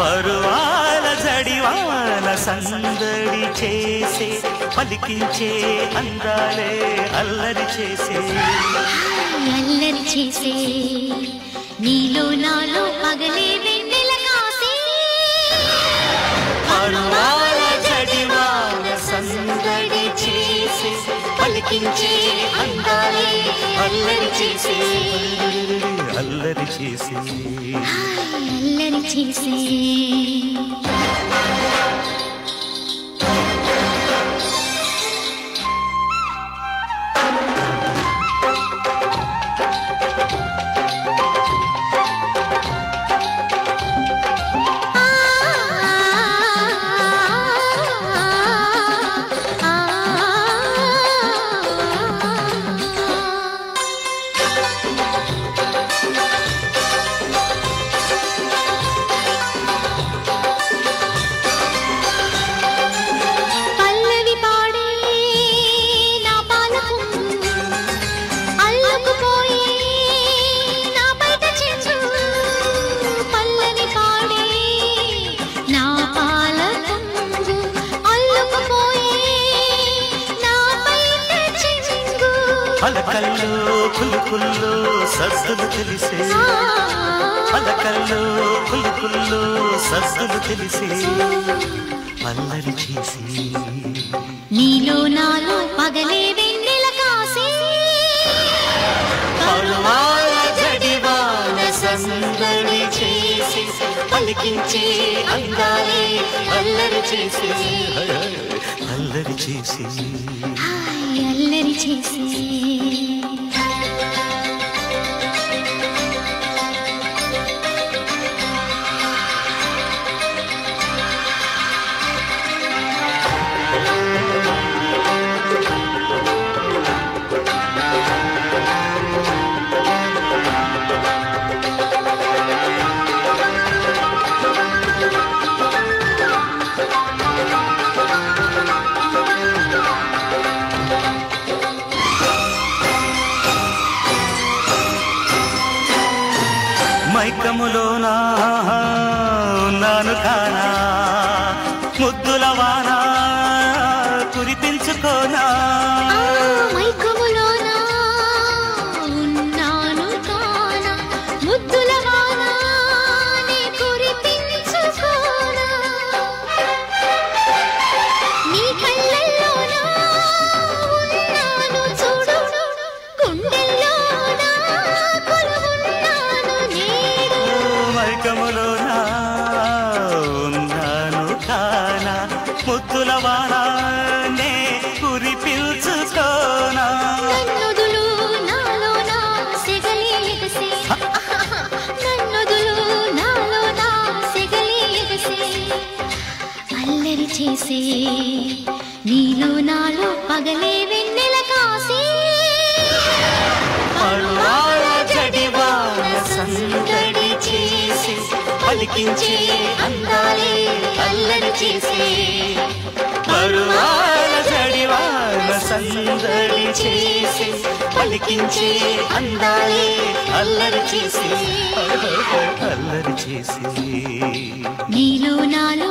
పరువాల జడివాన సందడి చేసే పలికించే అందాలే అల్లరి చేసే అల్లరి చేసే నీలో నాలో పగలే వెన్నెల కాసే పరువాల జడివాన సందడి చేసే పలికించే అందాలే అల్లరి చేసే అల్లరి చేసే అల్లరి చేసే పలకల్లో పులుకుల్లో సద్దులు తెలిసే పలకల్లో పులుకుల్లో సద్దులు తెలిసే అల్లరి చేసి నీలో నాలో పగలే వెన్నెల కాసే పరువాల జడివాన సందడి చేసి పలికించే అందాలే అల్లరి చేసి అల్లరి చేసి అల్లరి చేసే మైకములోనా ఉన్నాను కానా ముద్దుల వానా కురిపించుకోనా మైకములోనా ఉన్నాను కానా ముద్దుల వానా నీ కురిపించుకోనా నీ కళ్ళల్లోనా ఉన్నాను చూడు గుండెల్లోనా కొలువున్నాను నేడు మైకములోనా ఉన్నాను కానా ముద్దుల వానా నే కురిపించుకోనా నన్నుదులు నాలోనా సెగలి ఎగసే నన్నుదులు నాలోనా సెగలి ఎగసే అల్లరి చేసే నీలో నాలో పగలే వెన్నెల కాసే పరువాల జడివాన సందడి చేసి పలికించే అందాలే అల్లరి చేసే పరువాల జడివాన సందడి చేసి పలికించే అందాలే అల్లరి చేసి అల్లరి చేసి నీలో నాలో